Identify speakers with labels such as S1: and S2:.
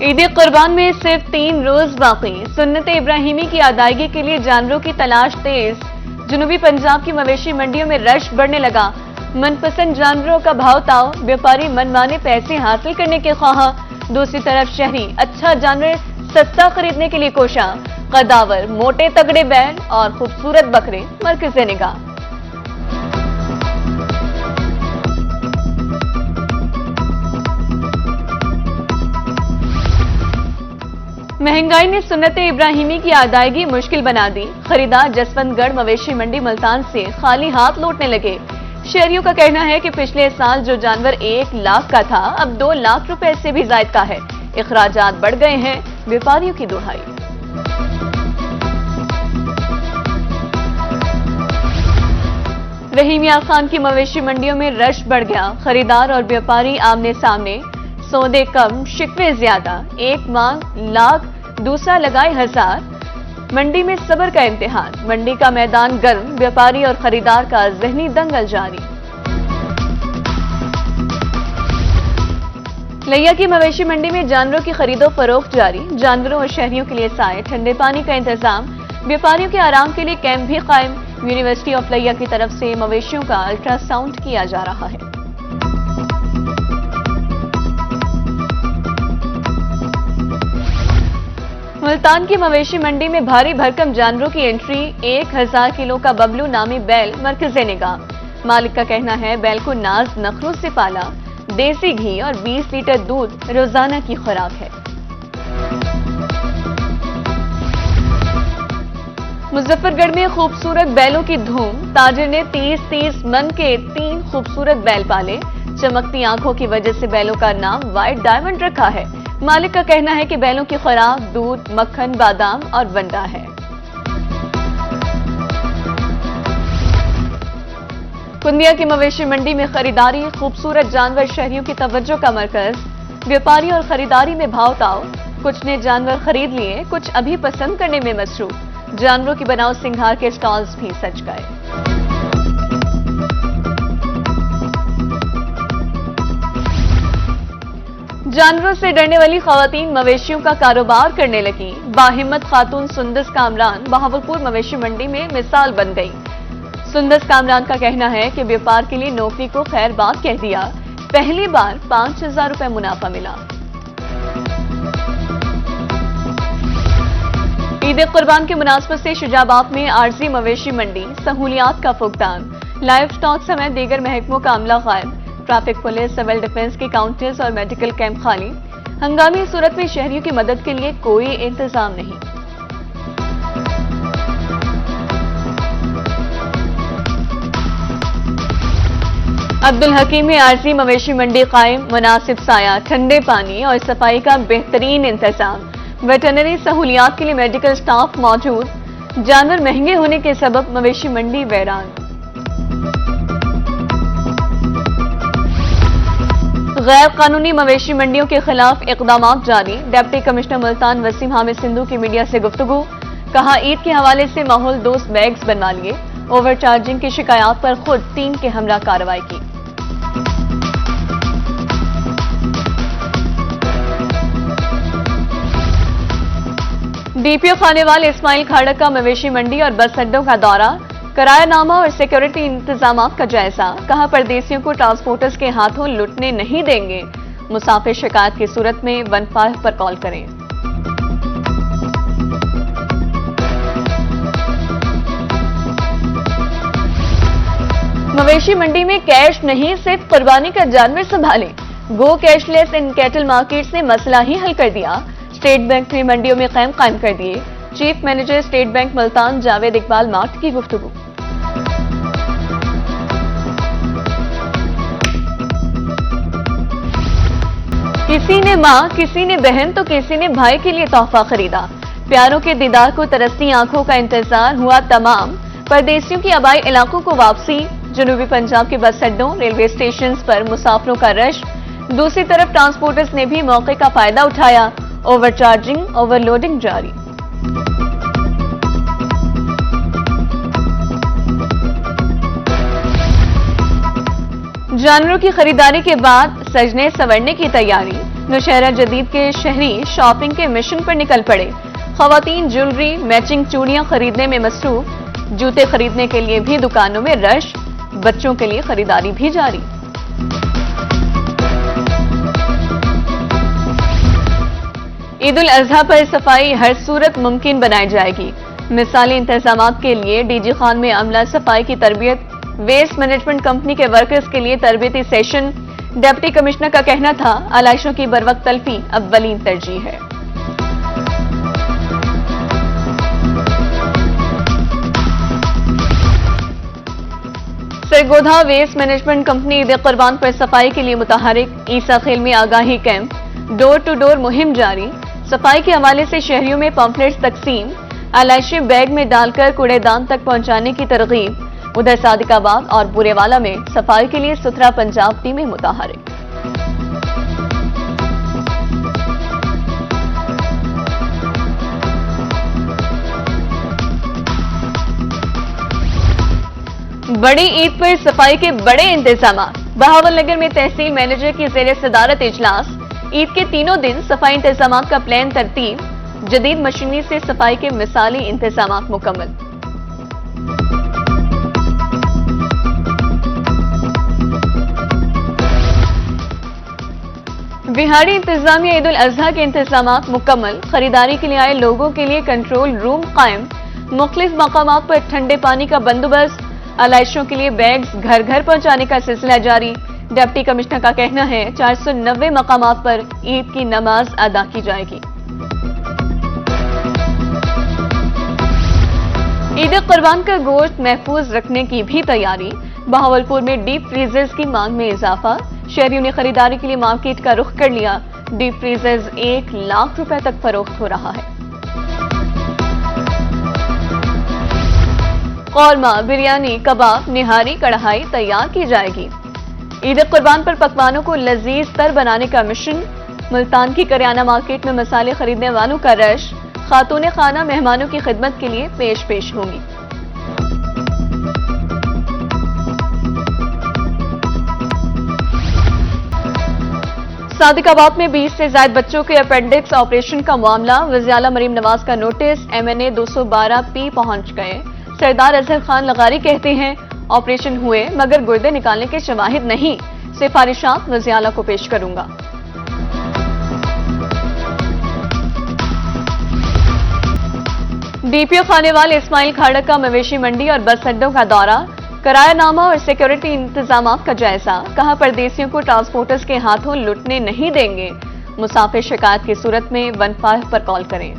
S1: ईद कुर्बान में सिर्फ 3 रोज बाकी। सुन्नत इब्राहिमी की अदायगी के लिए जानवरों की तलाश तेज। जनूबी पंजाब की मवेशी मंडियों में रश बढ़ने लगा। मनपसंद जानवरों का भाव ताव, व्यापारी मनमाने पैसे हासिल करने के ख्वाह। दूसरी तरफ शहरी अच्छा जानवर सस्ता खरीदने के लिए कोशा। कदावर, मोटे तगड़े बैल और खूबसूरत बकरे मरकज़े निगाह। महंगाई ने सुन्नत इब्राहिमी की अदायगी मुश्किल बना दी। खरीदार जसवंतगढ़ मवेशी मंडी मुल्तान से खाली हाथ लौटने लगे। शहरियों का कहना है कि पिछले साल जो जानवर 1 लाख का था अब 2 लाख रुपए से भी ज्यादा का है। इखराजात बढ़ गए हैं, व्यापारियों की दुहाई। रहीमिया खान की मवेशी मंडियों में रश बढ़ गया। खरीदार और व्यापारी आमने सामने। सौदे कम, शिकवे ज्यादा। एक मांग लाख, दूसरा लगाए 1000। मंडी में सब्र का इम्तिहान। मंडी का मैदान गर्म, व्यापारी और खरीदार का जहनी दंगल जारी। लैया की मवेशी मंडी में जानवरों की खरीदो फरोख्त जारी। जानवरों और शहरियों के लिए साए, ठंडे पानी का इंतजाम। व्यापारियों के आराम के लिए कैंप भी कायम। यूनिवर्सिटी ऑफ लैया की तरफ से मवेशियों का अल्ट्रासाउंड किया जा रहा है। मुल्तान की मवेशी मंडी में भारी भरकम जानवरों की एंट्री। 1000 किलो का बबलू नामी बैल मरकज़े निगाह। मालिक का कहना है बैल को नाज नखरों से पाला। देसी घी और 20 लीटर दूध रोजाना की खुराक है। मुजफ्फरगढ़ में खूबसूरत बैलों की धूम। ताजिर ने 30-30 मन के 3 खूबसूरत बैल पाले। चमकती आंखों की वजह से बैलों का नाम व्हाइट डायमंड रखा है। मालिक का कहना है कि बैलों की खुराक दूध, मक्खन, बादाम और वंडा है। कुंदिया की मवेशी मंडी में खरीदारी। खूबसूरत जानवर शहरियों की तवज्जो का मरकज। व्यापारी और खरीदारी में भाव ताव। कुछ ने जानवर खरीद लिए, कुछ अभी पसंद करने में मसरूफ। जानवरों की बनाव सिंगार के स्टॉल्स भी सज गए। जानवरों से डरने वाली खवातीन मवेशियों का कारोबार करने लगी। बाहिम्मत खातून सुंदस कामरान बहावलपुर मवेशी मंडी में मिसाल बन गई। सुंदस कामरान का कहना है कि व्यापार के लिए नौकरी को खैर बात कह दिया। पहली बार 5000 रुपए मुनाफा मिला। ईद कुर्बान के मुनासबत से शुजाबाद में आरजी मवेशी मंडी। सहूलियात का फुकदान। लाइव स्टॉक समेत दीगर महकमों का अमला गायब। ट्रैफिक पुलिस, सिविल डिफेंस के काउंटर्स और मेडिकल कैंप खाली। हंगामी सूरत में शहरियों की मदद के लिए कोई इंतजाम नहीं। अब्दुल हकीम में आरजी मवेशी मंडी कायम। मुनासिब साया, ठंडे पानी और सफाई का बेहतरीन इंतजाम। वेटरनरी सहूलियात के लिए मेडिकल स्टाफ मौजूद। जानवर महंगे होने के सबब मवेशी मंडी वैरान। गैर कानूनी मवेशी मंडियों के खिलाफ इकदाम जारी। डिप्टी कमिश्नर मुल्तान वसीम हामिद सिंधु की मीडिया से गुफ्तगू। कहा ईद के हवाले से माहौल दोस्त बैग्स बनवा लिए। ओवर चार्जिंग की शिकायत पर खुद टीम के हमरा कार्रवाई की। डीपीओ खानेवाल इस्माइल खाड़क का मवेशी मंडी और बस अड्डों का दौरा। किरायानामा और सिक्योरिटी इंतजाम का जायजा। कहा परदेसियों को ट्रांसपोर्टर्स के हाथों लुटने नहीं देंगे। मुसाफिर शिकायत की सूरत में 15 पर कॉल करें। मवेशी मंडी में कैश नहीं, सिर्फ कुर्बानी का जानवर संभालें। गो कैशलेस इन कैटल मार्केट्स ने मसला ही हल कर दिया। स्टेट बैंक ने मंडियों में कैंप कायम कर दिए। Chief manager state bank Multan Javed Iqbal mart की गुफ्तगू। किसी ने मां, किसी ने बहन तो किसी ने भाई के लिए तोहफा खरीदा। प्यारों के दीदार को तरसती आंखों का इंतजार हुआ तमाम। परदेसियों की आबाई इलाकों को वापसी। जनूबी पंजाब के बस अड्डों, रेलवे स्टेशन पर मुसाफिरों का रश। दूसरी तरफ ट्रांसपोर्टर्स ने भी मौके का फायदा उठाया। ओवरचार्जिंग, ओवरलोडिंग जारी। जानवरों की खरीदारी के बाद सजने संवरने की तैयारी। नौशहरा जदीद के शहरी शॉपिंग के मिशन पर निकल पड़े। खवातीन ज्वेलरी, मैचिंग चूड़ियां खरीदने में मसरूफ, जूते खरीदने के लिए भी दुकानों में रश, बच्चों के लिए खरीदारी भी जारी। ईद उल अजहा पर सफाई हर सूरत मुमकिन बनाई जाएगी। मिसाली इंतजामात के लिए डीजी खान में अमला सफाई की तरबियत, वेस्ट मैनेजमेंट कंपनी के वर्कर्स के लिए तरबियती सेशन। डिप्टी कमिश्नर का कहना था, आलाइशों की बरवक्त तलफी अव्वलीन तरजीह है। Sargodha waste management company Eid Qurban पर सफाई के लिए मुतहरिक। ईसा खेल में आगाही कैंप, डोर टू डोर मुहिम जारी। सफाई के हवाले से शहरियों में पम्फलेट्स तकसीम, आलाइशी बैग में डालकर कूड़ेदान तक पहुंचाने की तरगीब। उधर सादिकाबाद और बुरेवाला में सफाई के लिए सुथरा पंजाब टीमें मुतहरिक। बड़ी ईद पर सफाई के बड़े इंतजाम। बहावलनगर में तहसील मैनेजर की जेर सदारत इजलास। ईद के तीनों दिन सफाई इंतजाम का प्लान तरतीब, जदीद मशीनरी से सफाई के मिसाली इंतजाम मुकम्मल। बिहारी इंतजामिया ईद उल अजहा के इंतजाम मुकम्मल। खरीदारी के लिए आए लोगों के लिए कंट्रोल रूम कायम। मुख्तलिफ मकामात पर ठंडे पानी का बंदोबस्त। आलाइशों के लिए बैग्स घर घर पहुंचाने का सिलसिला जारी। डिप्टी कमिश्नर का कहना है, 490 मकामात पर ईद की नमाज अदा की जाएगी। ईद कुर्बान का गोश्त महफूज रखने की भी तैयारी। बहावलपुर में डीप फ्रीजर्स की मांग में इजाफा। शहरियों ने खरीदारी के लिए मार्केट का रुख कर लिया। डीप फ्रीजर्स 1 लाख रुपए तक फरोख्त हो रहा है। कौरमा, बिरयानी, कबाब, निहारी, कढ़ाई तैयार की जाएगी। ईद कुर्बान पर पकवानों को लजीज तर बनाने का मिशन। मुल्तान की करियाना मार्केट में मसाले खरीदने वालों का रश। खातून खाना मेहमानों की खिदमत के लिए पेश होंगी। सादिकाबाद में 20 से ज्यादा बच्चों के अपेंडिक्स ऑपरेशन का मामला। वज़ीर-ए-आला मरीम नवाज का नोटिस। MNA 212P पहुंच गए। सरदार अजहर खान लगारी कहते हैं, ऑपरेशन हुए मगर गुर्दे निकालने के शवाहिद नहीं। सिफारिशात वज़ीर-ए-आला को पेश करूंगा। DPO खानेवाल इस्माइल खाड़क का मवेशी मंडी और बस अड्डों का दौरा। किरायानामा और सिक्योरिटी इंतजाम का जायजा। कहा, परदेसियों को ट्रांसपोर्टर्स के हाथों लुटने नहीं देंगे। मुसाफिर शिकायत की सूरत में 15 पर कॉल करें।